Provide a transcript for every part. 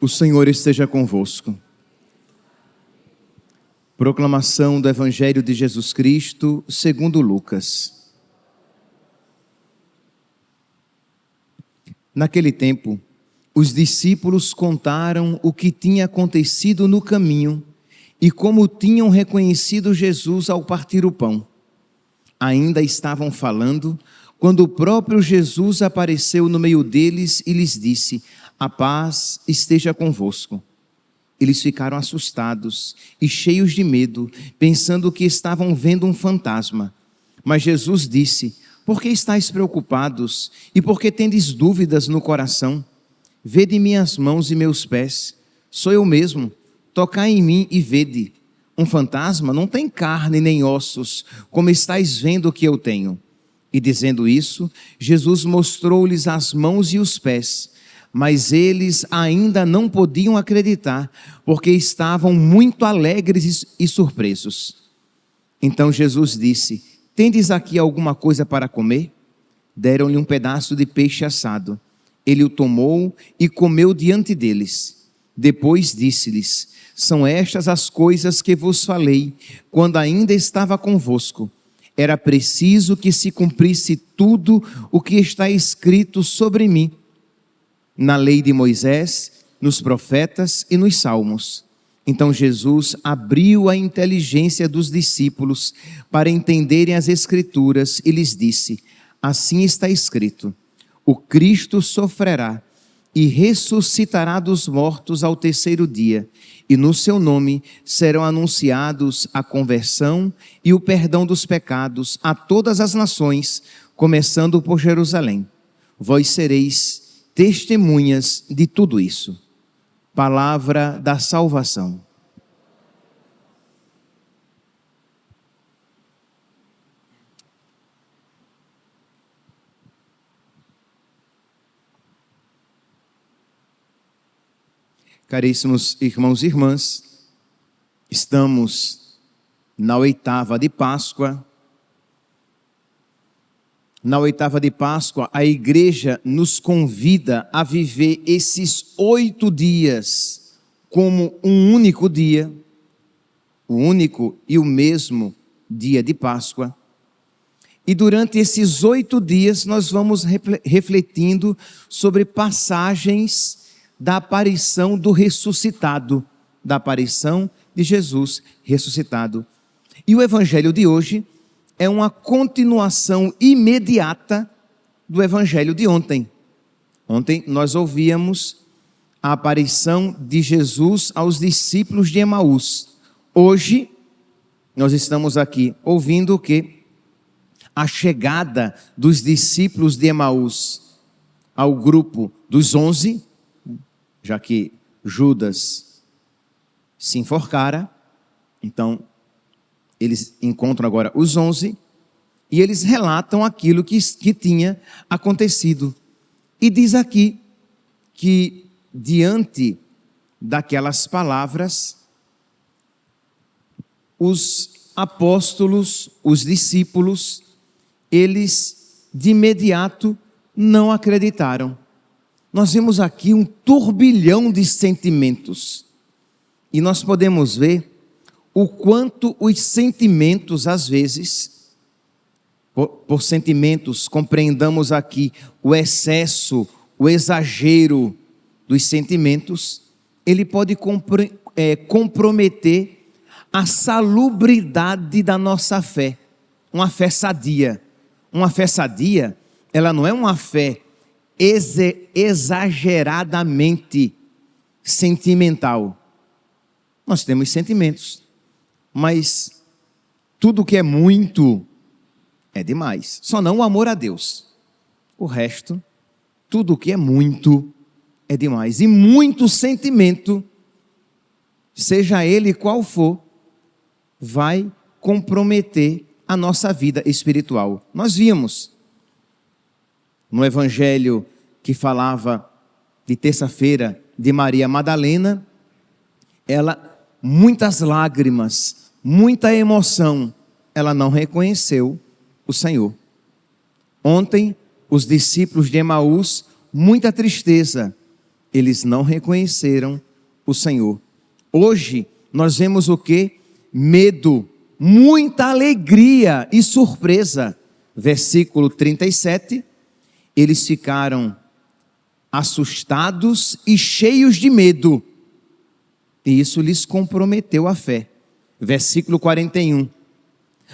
O Senhor esteja convosco. Proclamação do Evangelho de Jesus Cristo, segundo Lucas. Naquele tempo, os discípulos contaram o que tinha acontecido no caminho e como tinham reconhecido Jesus ao partir o pão. Ainda estavam falando quando o próprio Jesus apareceu no meio deles e lhes disse: "A paz esteja convosco." Eles ficaram assustados e cheios de medo, pensando que estavam vendo um fantasma. Mas Jesus disse: "Por que estáis preocupados e por que tendes dúvidas no coração? Vede minhas mãos e meus pés, sou eu mesmo. Tocai em mim e vede. Um fantasma não tem carne nem ossos, como estáis vendo que eu tenho." E dizendo isso, Jesus mostrou-lhes as mãos e os pés. Mas eles ainda não podiam acreditar, porque estavam muito alegres e surpresos. Então Jesus disse: "Tendes aqui alguma coisa para comer?" Deram-lhe um pedaço de peixe assado. Ele o tomou e comeu diante deles. Depois disse-lhes: "São estas as coisas que vos falei, quando ainda estava convosco. Era preciso que se cumprisse tudo o que está escrito sobre mim na lei de Moisés, nos profetas e nos salmos." Então Jesus abriu a inteligência dos discípulos para entenderem as Escrituras e lhes disse: "Assim está escrito: o Cristo sofrerá e ressuscitará dos mortos ao terceiro dia, e no seu nome serão anunciados a conversão e o perdão dos pecados a todas as nações, começando por Jerusalém. Vós sereis testemunhas de tudo isso." Palavra da salvação. Caríssimos irmãos e irmãs, estamos na oitava de Páscoa. Na oitava de Páscoa, a igreja nos convida a viver esses 8 dias como um único dia, o único e o mesmo dia de Páscoa. E durante esses 8 dias nós vamos refletindo sobre passagens da aparição do ressuscitado, da aparição de Jesus ressuscitado. E o evangelho de hoje é uma continuação imediata do evangelho de ontem. Ontem nós ouvíamos a aparição de Jesus aos discípulos de Emaús. Hoje nós estamos aqui ouvindo o quê? A chegada dos discípulos de Emaús ao grupo dos 11, já que Judas se enforcara. Então eles encontram agora os 11 e eles relatam aquilo que tinha acontecido. E diz aqui que diante daquelas palavras, os apóstolos, os discípulos, eles de imediato não acreditaram. Nós vemos aqui um turbilhão de sentimentos e nós podemos ver o quanto os sentimentos, às vezes, por sentimentos, compreendamos aqui o excesso, o exagero dos sentimentos, ele pode comprometer a salubridade da nossa fé, uma fé sadia. Uma fé sadia, ela não é uma fé exageradamente sentimental. Nós temos sentimentos, mas tudo que é muito é demais. Só não o amor a Deus. O resto, tudo que é muito é demais. E muito sentimento, seja ele qual for, vai comprometer a nossa vida espiritual. Nós vimos no evangelho que falava de terça-feira de Maria Madalena, ela, muitas lágrimas, muita emoção, ela não reconheceu o Senhor. Ontem, os discípulos de Emaús, muita tristeza, Eles não reconheceram o Senhor. Hoje, nós vemos o quê? Medo, muita alegria e surpresa. Versículo 37, eles ficaram assustados e cheios de medo, e isso lhes comprometeu a fé. Versículo 41,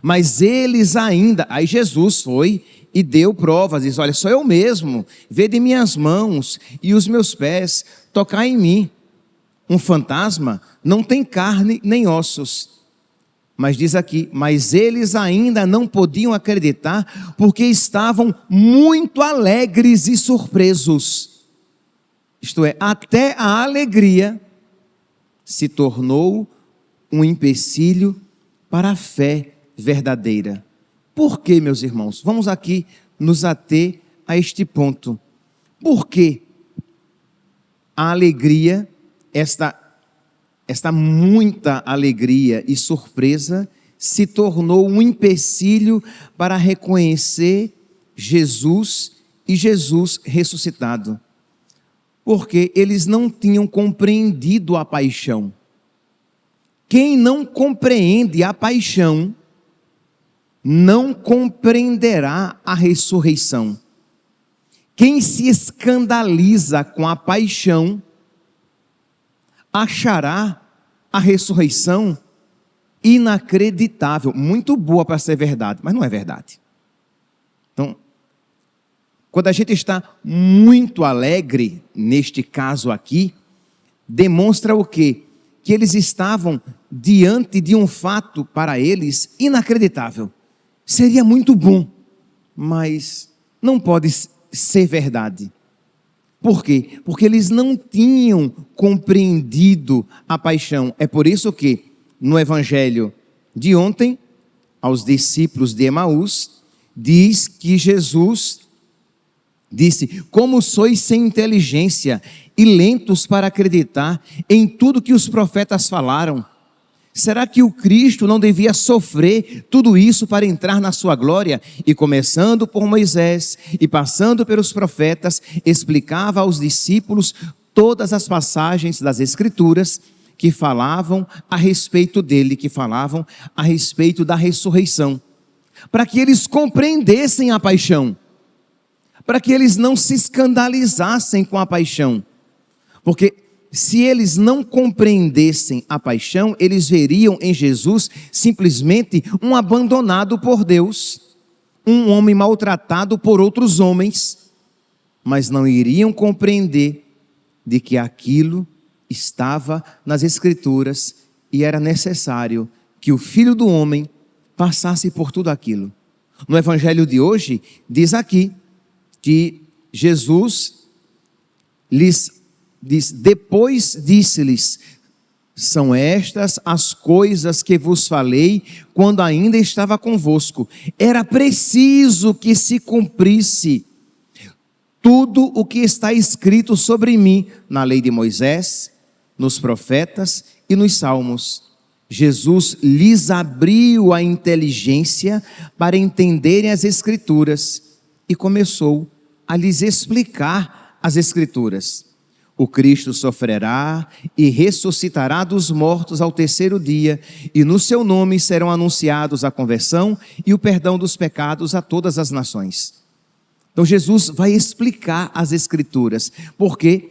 mas eles ainda, aí Jesus foi e deu provas, diz: olha, sou eu mesmo, vede minhas mãos e os meus pés, tocai em mim. Um fantasma não tem carne nem ossos. Mas diz aqui, mas eles ainda não podiam acreditar, porque estavam muito alegres e surpresos. Isto é, até a alegria se tornou um empecilho para a fé verdadeira. Por quê, meus irmãos? Vamos aqui nos ater a este ponto. Por que a alegria, esta muita alegria e surpresa, se tornou um empecilho para reconhecer Jesus e Jesus ressuscitado? Porque eles não tinham compreendido a paixão. Quem não compreende a paixão, não compreenderá a ressurreição. Quem se escandaliza com a paixão, achará a ressurreição inacreditável, muito boa para ser verdade, mas não é verdade. Então, quando a gente está muito alegre, neste caso aqui, demonstra o quê? Que eles estavam diante de um fato para eles inacreditável. Seria muito bom, mas não pode ser verdade. Por quê? Porque eles não tinham compreendido a paixão. É por isso que no evangelho de ontem, aos discípulos de Emaús, diz que Jesus disse: como sois sem inteligência e lentos para acreditar em tudo que os profetas falaram. Será que o Cristo não devia sofrer tudo isso para entrar na sua glória? E começando por Moisés e passando pelos profetas, explicava aos discípulos todas as passagens das Escrituras que falavam a respeito dele, que falavam a respeito da ressurreição, para que eles compreendessem a paixão, para que eles não se escandalizassem com a paixão, porque se eles não compreendessem a paixão, eles veriam em Jesus simplesmente um abandonado por Deus, um homem maltratado por outros homens, mas não iriam compreender de que aquilo estava nas Escrituras e era necessário que o Filho do Homem passasse por tudo aquilo. No Evangelho de hoje, diz aqui que Jesus depois disse-lhes: são estas as coisas que vos falei quando ainda estava convosco. Era preciso que se cumprisse tudo o que está escrito sobre mim na lei de Moisés, nos profetas e nos salmos. Jesus lhes abriu a inteligência para entenderem as Escrituras e começou a lhes explicar as Escrituras. O Cristo sofrerá e ressuscitará dos mortos ao terceiro dia, e no seu nome serão anunciados a conversão e o perdão dos pecados a todas as nações. Então Jesus vai explicar as Escrituras. Por quê?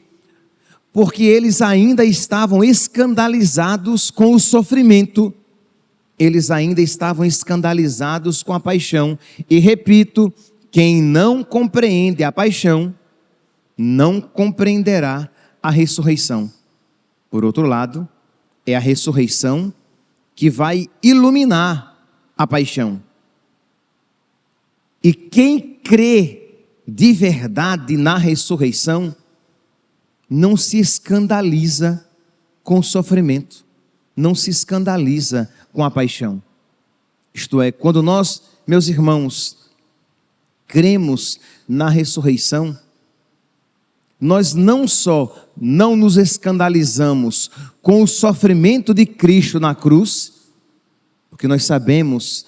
Porque eles ainda estavam escandalizados com o sofrimento, eles ainda estavam escandalizados com a paixão. E repito, quem não compreende a paixão, não compreenderá a ressurreição. Por outro lado, é a ressurreição que vai iluminar a paixão. E quem crê de verdade na ressurreição, não se escandaliza com o sofrimento, não se escandaliza com a paixão. Isto é, quando nós, meus irmãos, cremos na ressurreição, nós não só não nos escandalizamos com o sofrimento de Cristo na cruz, porque nós sabemos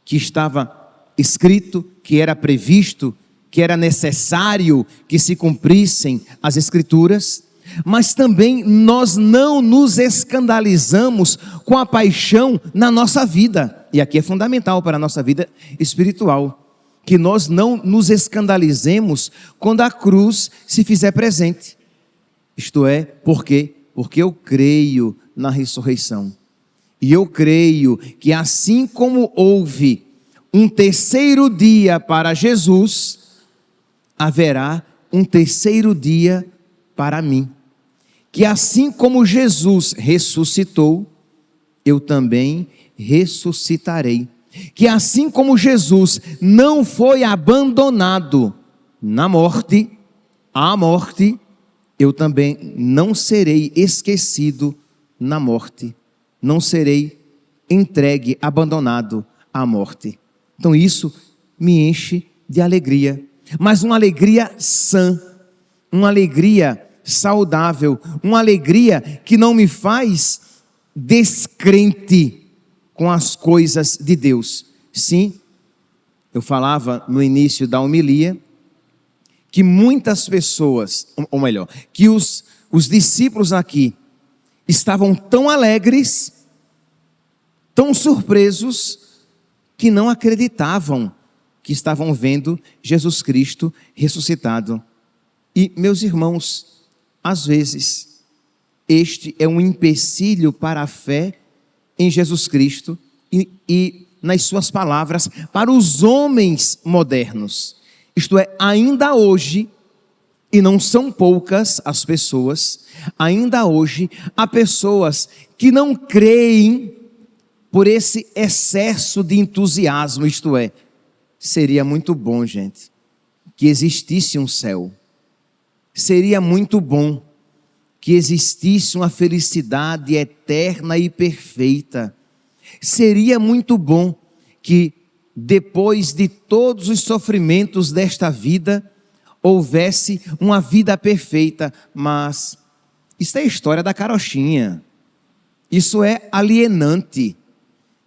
que estava escrito, que era previsto, que era necessário que se cumprissem as Escrituras, mas também nós não nos escandalizamos com a paixão na nossa vida. E aqui é fundamental para a nossa vida espiritual, que nós não nos escandalizemos quando a cruz se fizer presente. Isto é, por quê? Porque eu creio na ressurreição. E eu creio que assim como houve um terceiro dia para Jesus, haverá um terceiro dia para mim. Que assim como Jesus ressuscitou, eu também ressuscitarei. Que assim como Jesus não foi abandonado na morte, à morte, eu também não serei esquecido na morte. Não serei entregue, abandonado à morte. Então isso me enche de alegria. Mas uma alegria sã, uma alegria saudável, uma alegria que não me faz descrente com as coisas de Deus. Sim, eu falava no início da homilia que muitas pessoas, ou melhor, que os discípulos aqui estavam tão alegres, tão surpresos, que não acreditavam que estavam vendo Jesus Cristo ressuscitado. E, meus irmãos, às vezes, este é um empecilho para a fé em Jesus Cristo e nas suas palavras, para os homens modernos. Isto é, ainda hoje, e não são poucas as pessoas, ainda hoje, há pessoas que não creem por esse excesso de entusiasmo, isto é, seria muito bom, gente, que existisse um céu. Seria muito bom que existisse uma felicidade eterna e perfeita. Seria muito bom que, depois de todos os sofrimentos desta vida, houvesse uma vida perfeita. Mas isso é a história da carochinha. Isso é alienante.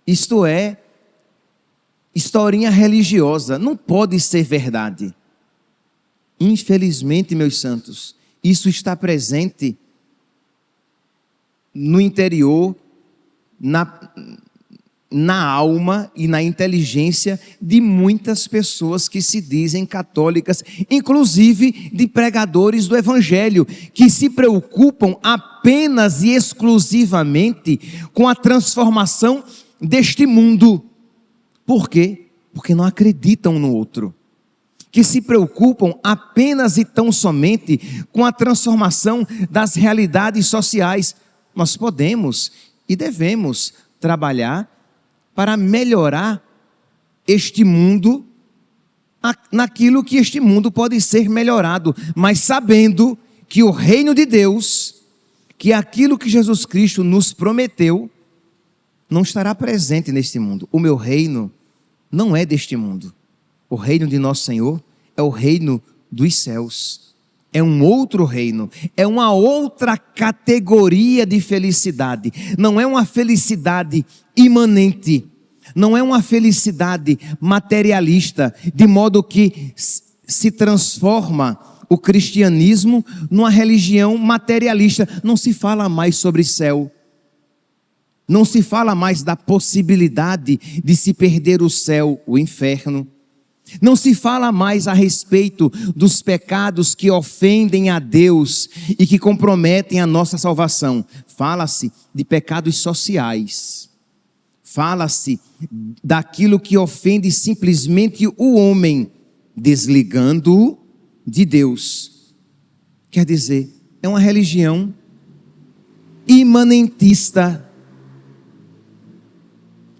Isto é historinha religiosa. Não pode ser verdade. Infelizmente, meus santos, isso está presente no interior, na alma e na inteligência de muitas pessoas que se dizem católicas, inclusive de pregadores do Evangelho, que se preocupam apenas e exclusivamente com a transformação deste mundo. Por quê? Porque não acreditam no outro. Que se preocupam apenas e tão somente com a transformação das realidades sociais. Nós podemos e devemos trabalhar para melhorar este mundo, naquilo que este mundo pode ser melhorado, mas sabendo que o reino de Deus, que aquilo que Jesus Cristo nos prometeu, não estará presente neste mundo. O meu reino não é deste mundo. O reino de nosso Senhor é o reino dos céus. É um outro reino, é uma outra categoria de felicidade. Não é uma felicidade imanente, não é uma felicidade materialista, de modo que se transforma o cristianismo numa religião materialista. Não se fala mais sobre céu. Não se fala mais da possibilidade de se perder o céu, o inferno. Não se fala mais a respeito dos pecados que ofendem a Deus e que comprometem a nossa salvação. Fala-se de pecados sociais. Fala-se daquilo que ofende simplesmente o homem, desligando-o de Deus. Quer dizer, é uma religião imanentista.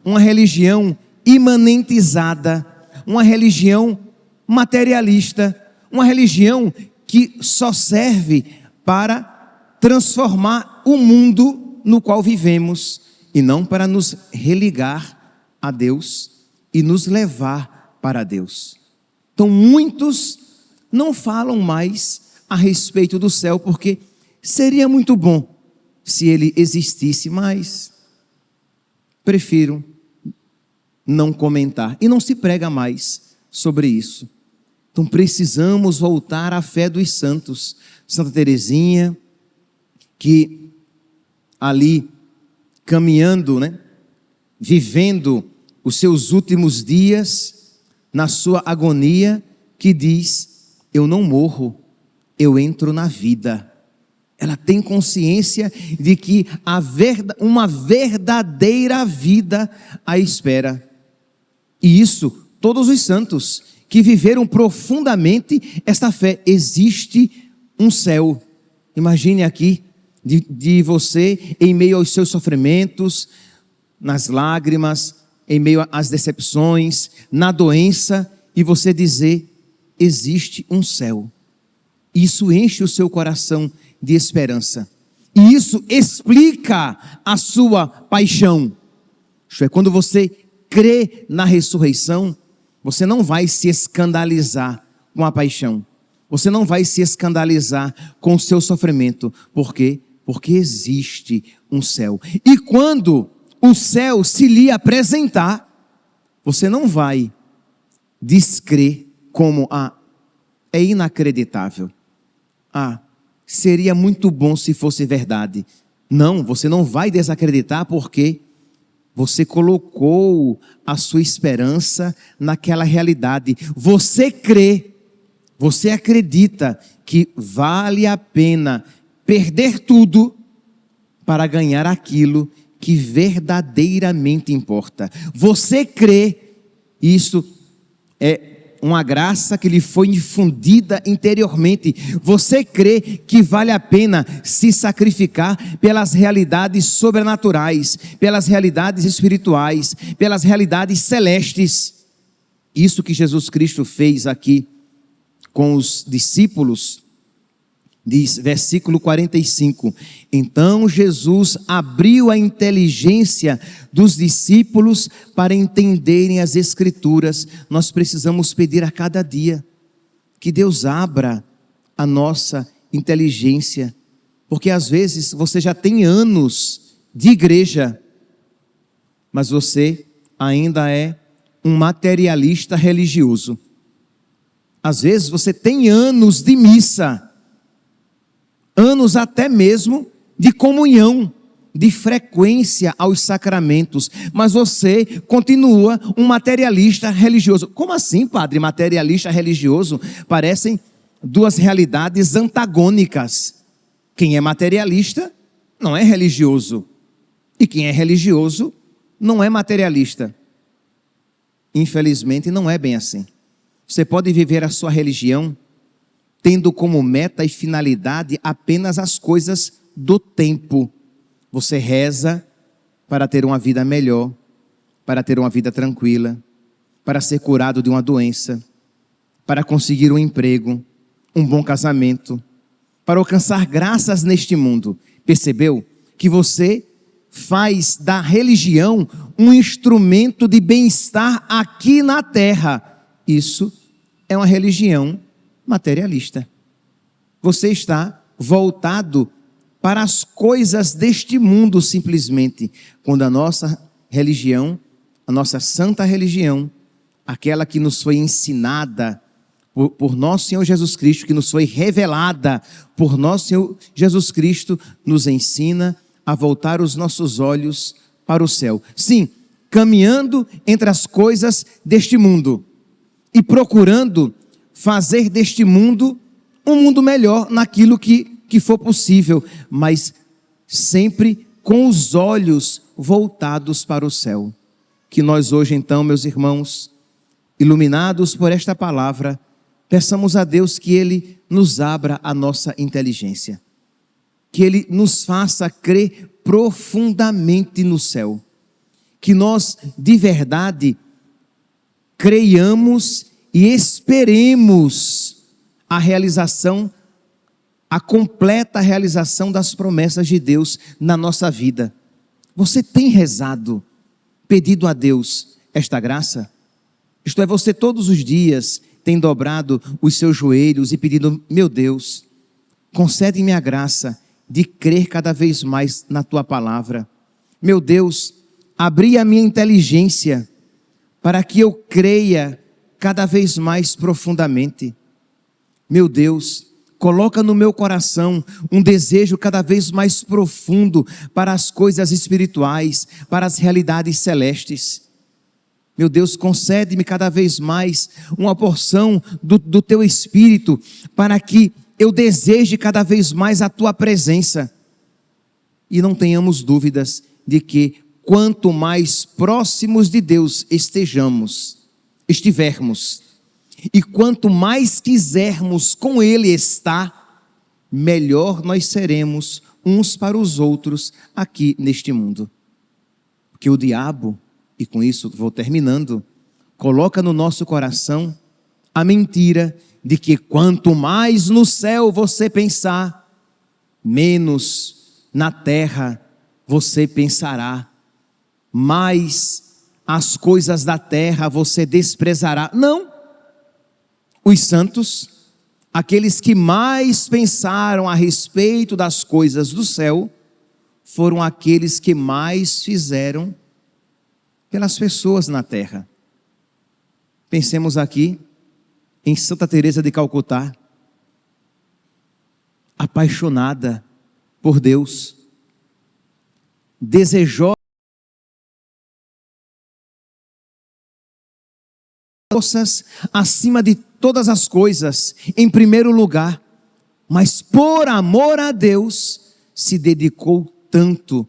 Uma religião imanentizada. Uma religião materialista, uma religião que só serve para transformar o mundo no qual vivemos e não para nos religar a Deus e nos levar para Deus. Então muitos não falam mais a respeito do céu, porque seria muito bom se ele existisse, mas prefiro não comentar. E não se prega mais sobre isso. Então precisamos voltar à fé dos santos. Santa Teresinha, que ali caminhando, vivendo os seus últimos dias, na sua agonia, que diz: eu não morro, eu entro na vida. Ela tem consciência de que uma verdadeira vida a espera. E isso, todos os santos que viveram profundamente esta fé. Existe um céu. Imagine aqui, de você, em meio aos seus sofrimentos, nas lágrimas, em meio às decepções, na doença, e você dizer: existe um céu. Isso enche o seu coração de esperança. E isso explica a sua paixão. Isto é, quando você crê na ressurreição, você não vai se escandalizar com a paixão. Você não vai se escandalizar com o seu sofrimento. Por quê? Porque existe um céu. E quando o céu se lhe apresentar, você não vai descrer como: é inacreditável. Seria muito bom se fosse verdade. Não, você não vai desacreditar, porque você colocou a sua esperança naquela realidade. Você crê, você acredita que vale a pena perder tudo para ganhar aquilo que verdadeiramente importa. Você crê, isso é uma graça que lhe foi infundida interiormente. Você crê que vale a pena se sacrificar pelas realidades sobrenaturais, pelas realidades espirituais, pelas realidades celestes. Isso que Jesus Cristo fez aqui com os discípulos, diz, versículo 45, então Jesus abriu a inteligência dos discípulos para entenderem as Escrituras. Nós precisamos pedir a cada dia que Deus abra a nossa inteligência, porque às vezes você já tem anos de igreja, mas você ainda é um materialista religioso. Às vezes você tem anos de missa, anos até mesmo de comunhão, de frequência aos sacramentos, mas você continua um materialista religioso. Como assim, padre, materialista religioso? Parecem duas realidades antagônicas. Quem é materialista não é religioso, e quem é religioso não é materialista. Infelizmente não é bem assim. Você pode viver a sua religião tendo como meta e finalidade apenas as coisas do tempo. Você reza para ter uma vida melhor, para ter uma vida tranquila, para ser curado de uma doença, para conseguir um emprego, um bom casamento, para alcançar graças neste mundo. Percebeu que você faz da religião um instrumento de bem-estar aqui na terra? Isso é uma religião materialista. Você está voltado para as coisas deste mundo simplesmente, quando a nossa religião, a nossa santa religião, aquela que nos foi ensinada por nosso Senhor Jesus Cristo, que nos foi revelada por nosso Senhor Jesus Cristo, nos ensina a voltar os nossos olhos para o céu. Sim, caminhando entre as coisas deste mundo e procurando fazer deste mundo um mundo melhor naquilo que for possível, mas sempre com os olhos voltados para o céu. Que nós hoje então, meus irmãos, iluminados por esta palavra, peçamos a Deus que Ele nos abra a nossa inteligência, que Ele nos faça crer profundamente no céu, que nós de verdade creiamos e esperemos a realização, a completa realização das promessas de Deus na nossa vida. Você tem rezado, pedido a Deus esta graça? Isto é, você todos os dias tem dobrado os seus joelhos e pedido: meu Deus, concede-me a graça de crer cada vez mais na Tua palavra. Meu Deus, abri a minha inteligência para que eu creia cada vez mais profundamente. Meu Deus, coloca no meu coração um desejo cada vez mais profundo para as coisas espirituais, para as realidades celestes. Meu Deus, concede-me cada vez mais uma porção do Teu Espírito, para que eu deseje cada vez mais a Tua presença. E não tenhamos dúvidas de que quanto mais próximos de Deus estivermos, e quanto mais quisermos com Ele estar, melhor nós seremos uns para os outros aqui neste mundo. Porque o diabo, e com isso vou terminando, coloca no nosso coração a mentira de que quanto mais no céu você pensar, menos na terra você pensará, mais as coisas da terra você desprezará. Não! Os santos, aqueles que mais pensaram a respeito das coisas do céu, foram aqueles que mais fizeram pelas pessoas na terra. Pensemos aqui em Santa Teresa de Calcutá, apaixonada por Deus, desejosa acima de todas as coisas, em primeiro lugar, mas por amor a Deus, se dedicou tanto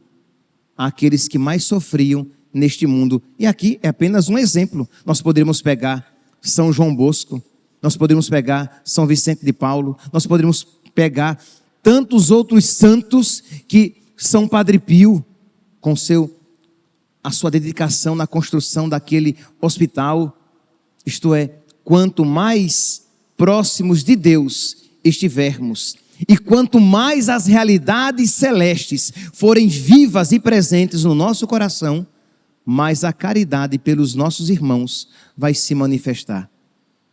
àqueles que mais sofriam neste mundo. E aqui é apenas um exemplo. Nós poderíamos pegar São João Bosco, nós poderíamos pegar São Vicente de Paulo, nós poderíamos pegar tantos outros santos que São Padre Pio, com a sua dedicação na construção daquele hospital. Isto é, quanto mais próximos de Deus estivermos, e quanto mais as realidades celestes forem vivas e presentes no nosso coração, mais a caridade pelos nossos irmãos vai se manifestar.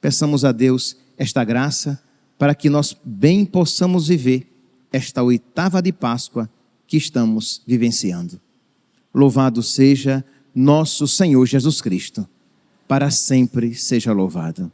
Peçamos a Deus esta graça, para que nós bem possamos viver esta oitava de Páscoa que estamos vivenciando. Louvado seja nosso Senhor Jesus Cristo. Para sempre seja louvado.